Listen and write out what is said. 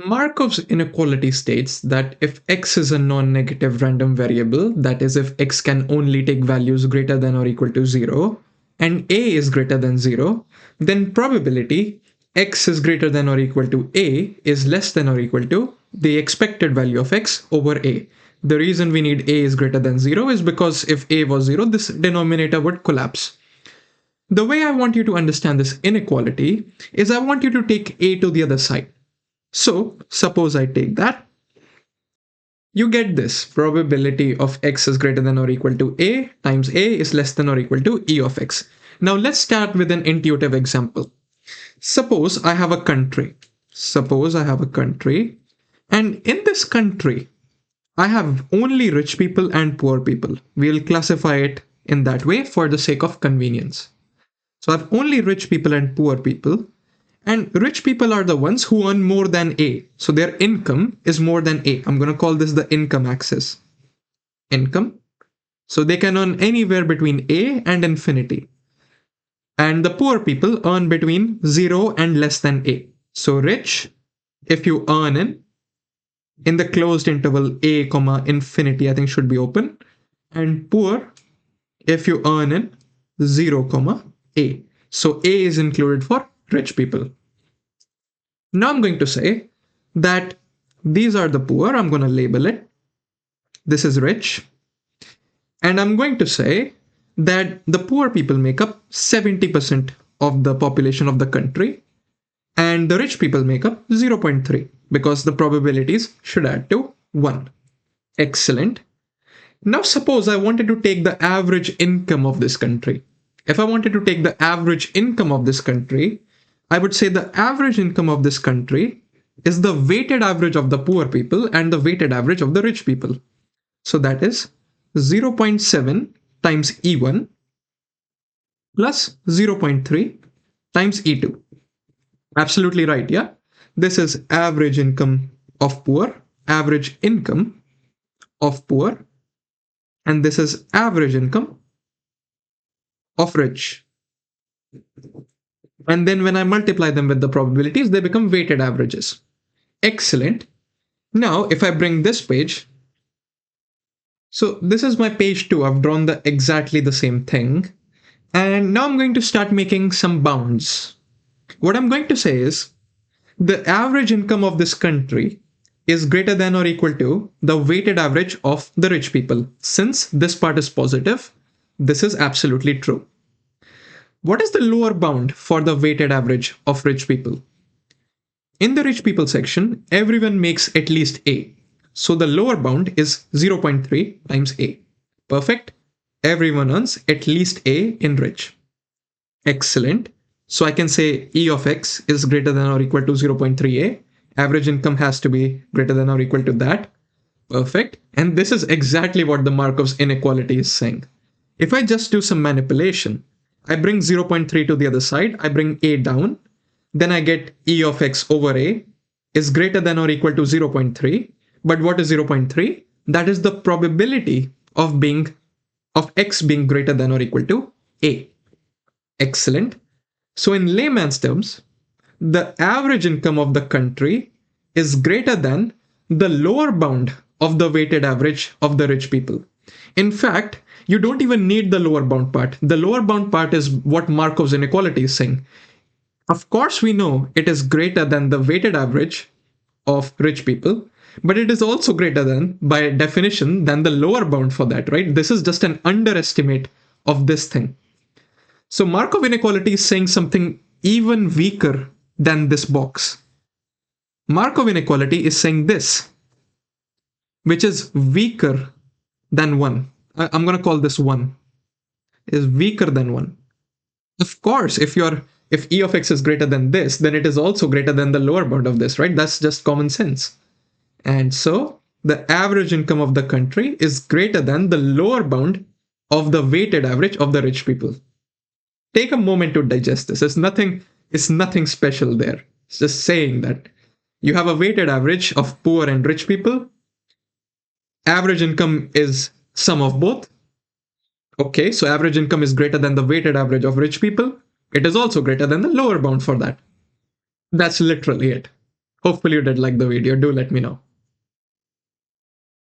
Markov's inequality states that if x is a non-negative random variable, that is, if x can only take values greater than or equal to 0, and a is greater than 0, then probability x is greater than or equal to a is less than or equal to the expected value of x over a. The reason we need a is greater than 0 is because if a was 0, this denominator would collapse. The way I want you to understand this inequality is I want you to take a to the other side. So suppose I take that, you get this probability of x is greater than or equal to a times a is less than or equal to e of x. Now let's start with an intuitive example. Suppose I have a country. And in this country, I have only rich people and poor people. We'll classify it in that way for the sake of convenience. So I have only rich people and poor people. And rich people are the ones who earn more than A. So their income is more than A. I'm going to call this the income axis. Income. So they can earn anywhere between A and infinity. And the poor people earn between 0 and less than A. So rich, if you earn in the closed interval A, infinity, I think should be open. And poor, if you earn in 0, A. So A is included for rich people. Now I'm going to say that these are the poor. I'm going to label it. This is rich. And I'm going to say that the poor people make up 70% of the population of the country. And the rich people make up 0.3 because the probabilities should add to 1. Excellent. Now suppose I wanted to take the average income of this country. If I wanted to take the average income of this country, I would say the average income of this country is the weighted average of the poor people and the weighted average of the rich people. So that is 0.7 times E1 plus 0.3 times E2. Absolutely right, yeah? This is average income of poor, average income of poor, and this is average income of rich. And then when I multiply them with the probabilities, they become weighted averages. Excellent. Now, if I bring this page, so this is my page 2. I've drawn exactly the same thing. And now I'm going to start making some bounds. What I'm going to say is the average income of this country is greater than or equal to the weighted average of the rich people. Since this part is positive, this is absolutely true. What is the lower bound for the weighted average of rich people? In the rich people section, everyone makes at least A. So the lower bound is 0.3 times A. Perfect. Everyone earns at least A in rich. Excellent. So I can say E of x is greater than or equal to 0.3A. Average income has to be greater than or equal to that. Perfect. And this is exactly what the Markov's inequality is saying. If I just do some manipulation, I bring 0.3 to the other side, I bring A down, then I get E of x over A is greater than or equal to 0.3. But what is 0.3? That is the probability of x being greater than or equal to A. Excellent. So in layman's terms, the average income of the country is greater than the lower bound of the weighted average of the rich people. In fact, you don't even need the lower bound part. The lower bound part is what Markov's inequality is saying. Of course, we know it is greater than the weighted average of rich people, but it is also greater than, by definition, than the lower bound for that, right? This is just an underestimate of this thing. So Markov inequality is saying something even weaker than this box. Markov inequality is saying this, which is weaker than 1. I'm going to call this 1. Is weaker than 1. Of course, if E of x is greater than this, then it is also greater than the lower bound of this, right? That's just common sense. And so the average income of the country is greater than the lower bound of the weighted average of the rich people. Take a moment to digest this. It's nothing special there. It's just saying that you have a weighted average of poor and rich people. Average income is sum of both. Okay, so average income is greater than the weighted average of rich people. It is also greater than the lower bound for that. That's literally it. Hopefully you did like the video. Do let me know.